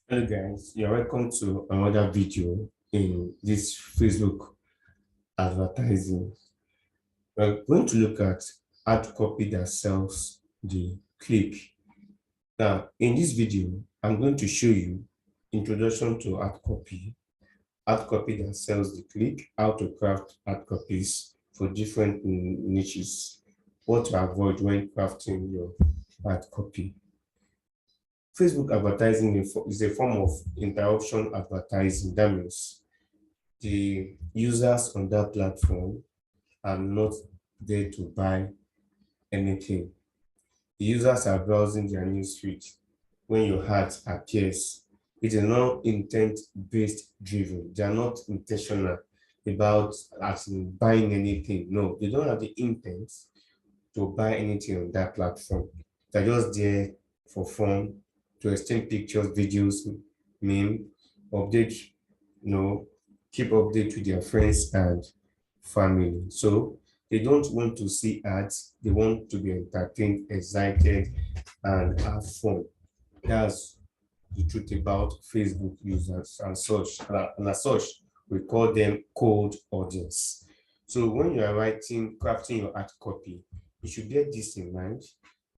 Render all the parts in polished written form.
Hello guys, you're welcome to another video in this Facebook advertising. We're going to look at ad copy that sells the click. Now, in this video, I'm going to show you introduction to ad copy that sells the click, how to craft ad copies for different niches, what to avoid when crafting your ad copy. Facebook advertising is a form of interruption advertising. That means the users on that platform are not there to buy anything. The users are browsing their newsfeed when your ad appears. It is not intent-based driven. They are not intentional about actually buying anything. No, they don't have the intent to buy anything on that platform. They're just there for fun, to exchange pictures, videos, meme, update, you know, keep update with their friends and family. So they don't want to see ads, they want to be entertained, excited, and have fun. That's the truth about Facebook users and such. And as such, we call them cold audience. So when you are crafting your ad copy, you should get this in mind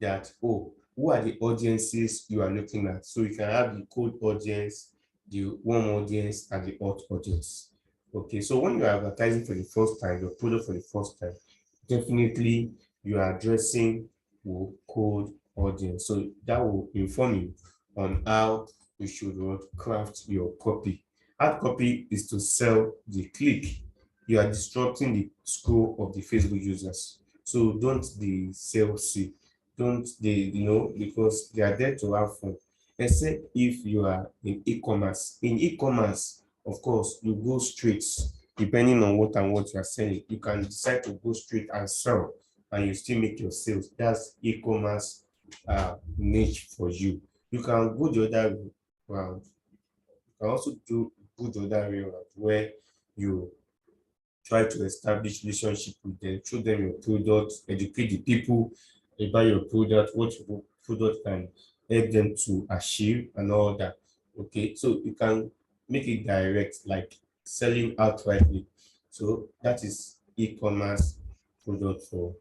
that, oh, who are the audiences you are looking at? So you can have the cold audience, the warm audience, and the hot audience. Okay, so when you are advertising for the first time, your product for the first time, definitely you are addressing your cold audience. So that will inform you on how you should craft your copy. Ad copy is to sell the click. You are disrupting the scroll of the Facebook users. So don't the salesy, don't they, because they are there to have fun. Except if you are in e-commerce. In e-commerce, of course, you go straight, depending on what and what you are selling. You can decide to go straight and sell, and you still make your sales. That's e-commerce niche for you. You can go the other round. You can also go the other way around where you try to establish relationship with them, show them your product, educate the people about your product, what your product can help them to achieve and all that. Okay, so you can make it direct, like selling outrightly. So that is e-commerce product for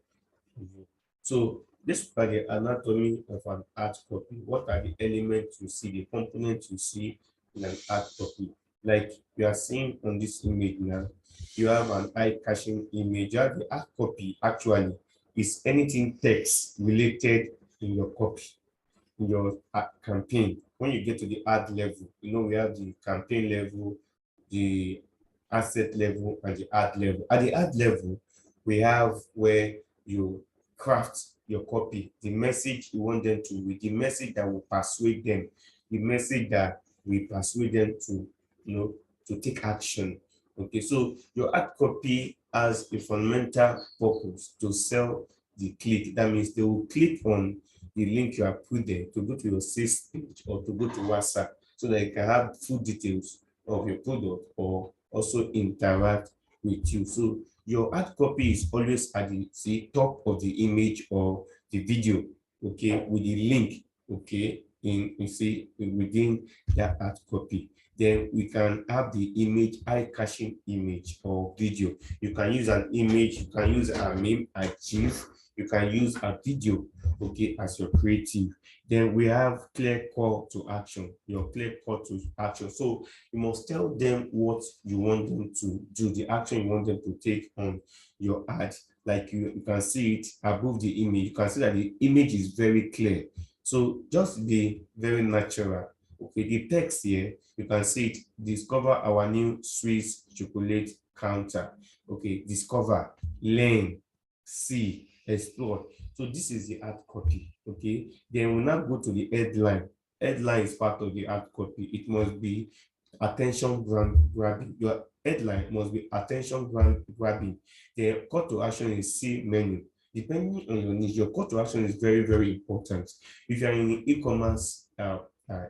you. So this are the anatomy of an art copy. What are the elements you see, the components you see in an art copy? Like you are seeing on this image now, you have an eye-catching image. You have the art copy actually is anything text related in your copy, in your campaign. When you get to the ad level, we have the campaign level, the asset level, and the ad level. At the ad level, we have where you craft your copy, the message you want them to read, the message that will persuade them, the message that will persuade them to, to take action. Okay, so your ad copy has a fundamental purpose to sell the click. That means they will click on the link you have put there to go to your sales page or to go to WhatsApp so that you can have full details of your product or also interact with you. So your ad copy is always at the top of the image or the video, okay, with the link, okay, within that ad copy. Then we can have the image, eye-catching image or video. You can use an image, you can use a meme, a GIF, you can use a video, okay, as your creative. Then we have clear call to action, your clear call to action. So you must tell them what you want them to do, the action you want them to take on your ad. Like you can see it above the image. You can see that the image is very clear. So just be very natural. Okay, the text here, you can see it, discover our new Swiss chocolate counter. Okay, discover, learn, see, explore. So this is the ad copy. Okay, then we'll now go to the headline. Headline is part of the ad copy. It must be attention grabbing. Your headline must be attention grabbing. The call to action is see menu. Depending on your niche, your call to action is very, very important. If you're in e-commerce,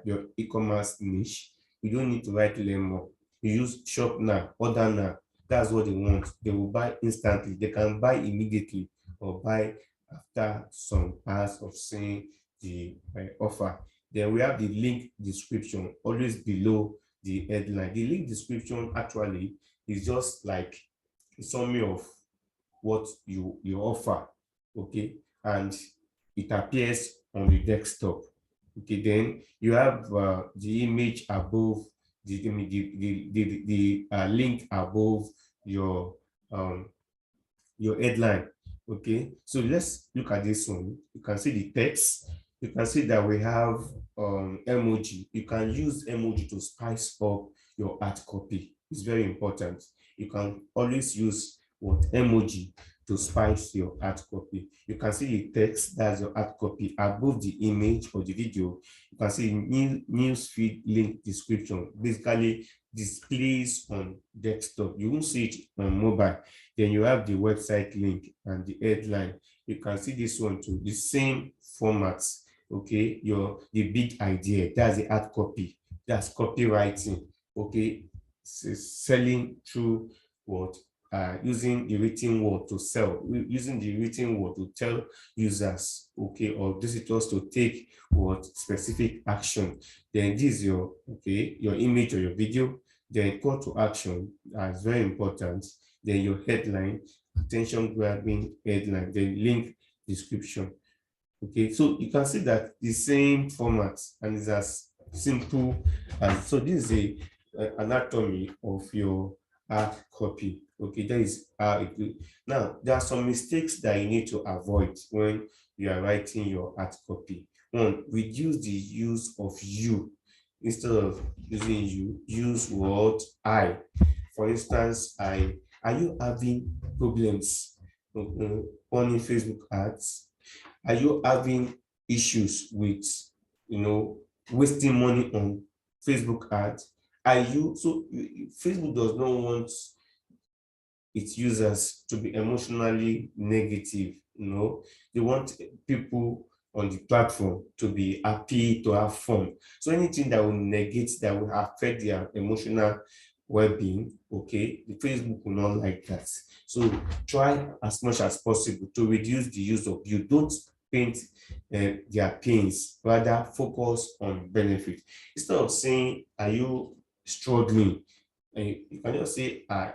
your e-commerce niche, you don't need to write learn more. You use shop now, order now. That's what they want. They will buy instantly. They can buy immediately or buy after some hours of seeing the offer. Then we have the link description, always below the headline. The link description actually is just like a summary of what you offer, okay, and it appears on the desktop. Okay, then you have the image above the link above your um, your headline. Okay, so let's look at this one. You can see the text. You can see that we have emoji. You can use emoji to spice up your art copy. It's very important. You can always use what emoji to spice your art copy. You can see the text, that's your art copy, above the image or the video. You can see news feed link description, basically displays on desktop. You won't see it on mobile. Then you have the website link and the headline. You can see this one too, the same formats. Okay, the big idea, that's the art copy, that's copywriting. Okay, selling through what using the written word to sell, using the written word to tell users, okay, or visitors to take what specific action. Then this is your your image or your video. Then call to action, that's very important. Then your headline, attention grabbing headline, then link description. Okay, so you can see that the same format and it's as simple as, so this is a anatomy of your hard copy. Okay, that is how it will. Now, there are some mistakes that you need to avoid when you are writing your hard copy. One, reduce the use of you. Instead of using you, use word I. For instance, are you having problems on Facebook ads? Are you having issues with, wasting money on Facebook ads? Are you, so Facebook does not want its users to be emotionally negative, they want people on the platform to be happy, to have fun. So anything that will negate, that will affect their emotional well-being, okay, the Facebook will not like that. So try as much as possible to reduce the use of you. Don't paint their pains, rather focus on benefit. Instead of saying, are you struggling? And you can just say, I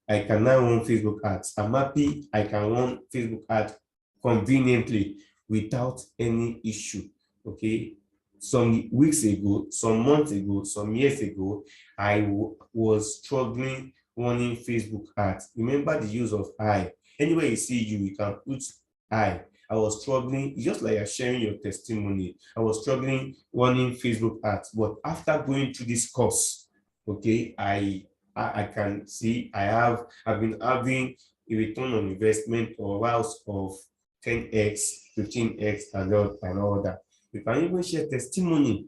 I can now run Facebook ads. I'm happy I can run Facebook ads conveniently without any issue. Okay. Some weeks ago, some months ago, some years ago, I was struggling running Facebook ads. Remember the use of I. Anywhere you see you can put I. I was struggling, it's just like you're sharing your testimony. I was struggling running Facebook ads, but after going through this course, okay, I can see I've been having a return on investment or routes of 10x, 15x, and all that. You can even share testimony,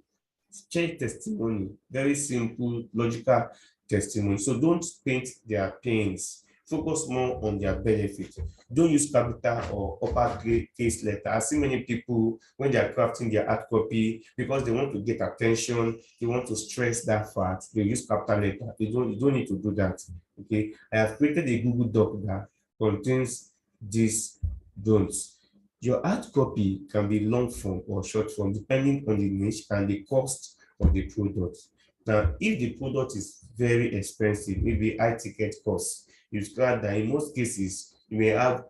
very simple, logical testimony. So don't paint their pains. Focus more on their benefit. Don't use capital or uppercase letter. I see many people when they are crafting their art copy, because they want to get attention, they want to stress that fact, they use capital letter. You don't need to do that. Okay. I have created a Google Doc that contains these don'ts. Your art copy can be long form or short form depending on the niche and the cost of the product. Now, if the product is very expensive, maybe high ticket cost, you discover that in most cases you may have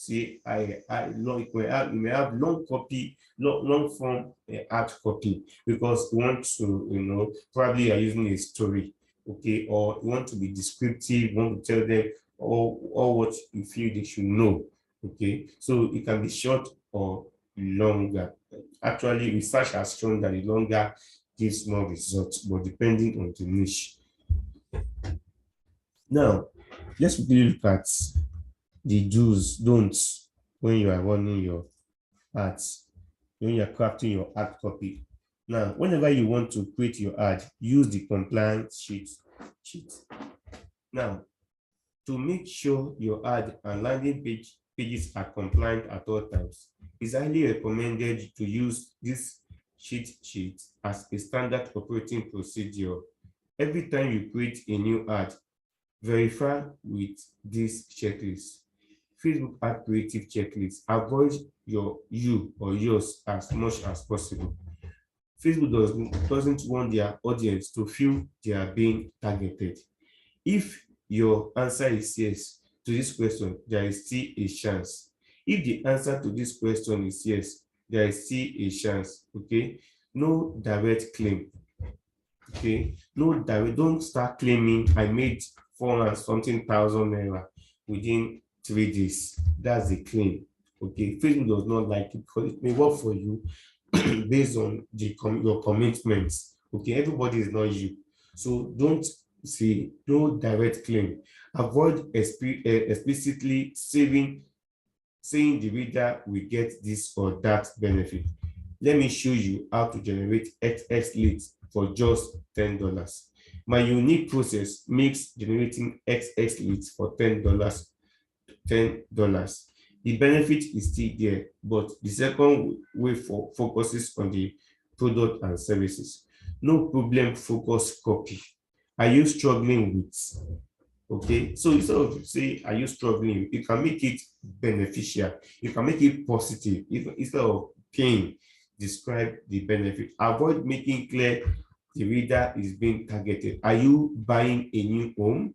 you may have long copy, long form art copy, because you want to, probably you are using a story, okay, or you want to be descriptive, you want to tell them all what you feel they should know. Okay, so it can be short or longer. Actually, research has shown that the longer gives more results, but depending on the niche. Now, let's quickly look at the do's, don'ts when you are running your ads, when you are crafting your ad copy. Now, whenever you want to create your ad, use the compliance sheet. Now, to make sure your ad and landing pages are compliant at all times, it's highly recommended to use this cheat sheet as a standard operating procedure. Every time you create a new ad, verify with this checklist. Facebook ad creative checklist. Avoid you or yours as much as possible. Facebook doesn't want their audience to feel they are being targeted. If your answer is yes to this question, there is still a chance. If the answer to this question is yes, there is still a chance. Okay, no direct claim. Okay, no direct, don't start claiming I made 400 something thousand naira within 3 days. That's a claim. Okay, Facebook does not like it because it may work for you based on your commitments. Okay, everybody is not you. So don't say no direct claim. Avoid explicitly saying the reader will get this or that benefit. Let me show you how to generate XX leads for just $10. My unique process makes generating XX leads for $10. The benefit is still there, but the second way focuses on the product and services. No problem focus copy. Are you struggling with? Okay, so instead of say are you struggling, you can make it beneficial, you can make it positive. If instead of pain, describe the benefit. Avoid making clear the reader is being targeted. Are you buying a new home?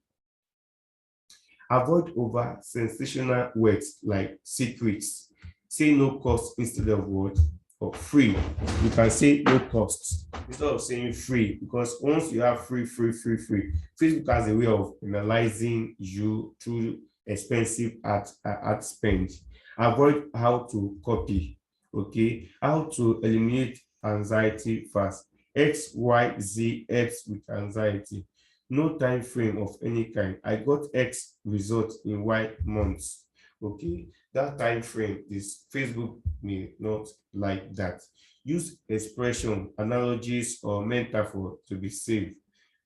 Avoid over sensational words like secrets. Say no cost instead of what? Or free. You can say no cost instead of saying free, because once you have free, Facebook has a way of analyzing you through expensive ad spend. Avoid how to copy. Okay, how to eliminate anxiety fast. X, Y, Z, X with anxiety. No time frame of any kind. I got X result in Y months. Okay, that time frame is Facebook may not like that. Use expression, analogies, or metaphor to be safe,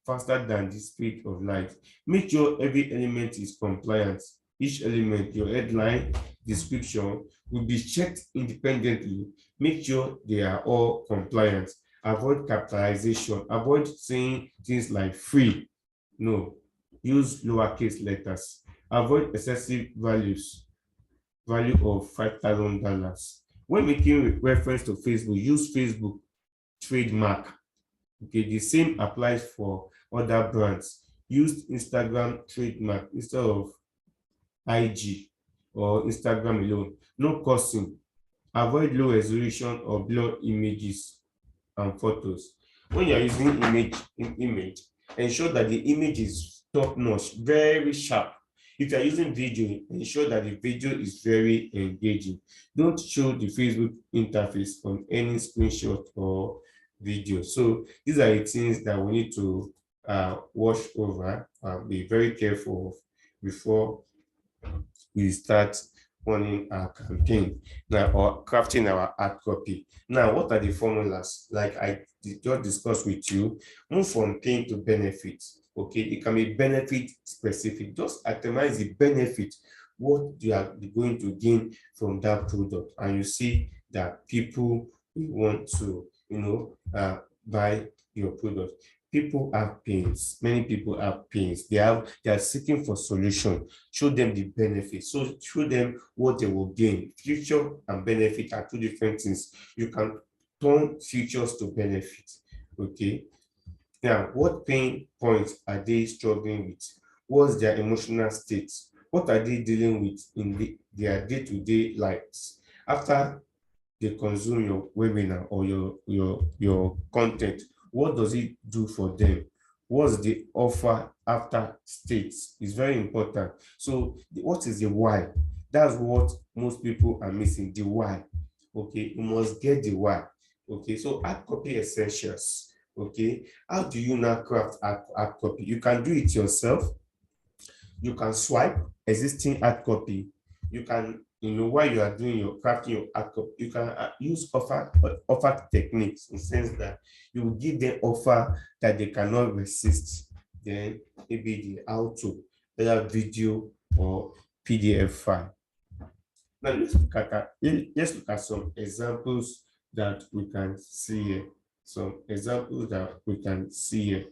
faster than the speed of light. Make sure every element is compliant. Each element, your headline, description, will be checked independently. Make sure they are all compliant. Avoid capitalization. Avoid saying things like free. No, use lowercase letters. Avoid excessive value of $5,000. When making reference to Facebook, use Facebook trademark. Okay, the same applies for other brands. Use Instagram trademark instead of IG or Instagram alone. No cursing. Avoid low resolution or blur images and photos. When you're using image, ensure that the image is top notch, very sharp. If you're using video, ensure that the video is very engaging. Don't show the Facebook interface on any screenshot or video. So these are the things that we need to watch over and be very careful of before we start running our campaign now or crafting our ad copy. Now, what are the formulas? Like I just discussed with you, move from pain to benefit. Okay, it can be benefit specific. Just itemize the benefit, what you are going to gain from that product, and you see that people will want to, buy your product. People have pains. Many people have pains. They are seeking for solution. Show them the benefits. So show them what they will gain. Future and benefit are two different things. You can turn futures to benefit. Okay. Now, what pain points are they struggling with? What's their emotional state? What are they dealing with in their day-to-day lives? After they consume your webinar or your content, what does it do for them? What's the offer after states? Is very important. So what is the why? That's what most people are missing, the why. Okay, you must get the why. Okay, so ad copy essentials. Okay, how do you now craft ad copy? You can do it yourself. You can swipe existing ad copy. You can, while you are doing your crafting your ad copy, you can use offer techniques in the sense that you will give them offer that they cannot resist. Then maybe the how to, whether video or PDF file. Now let's look at some examples that we can see here. Some examples that we can see here.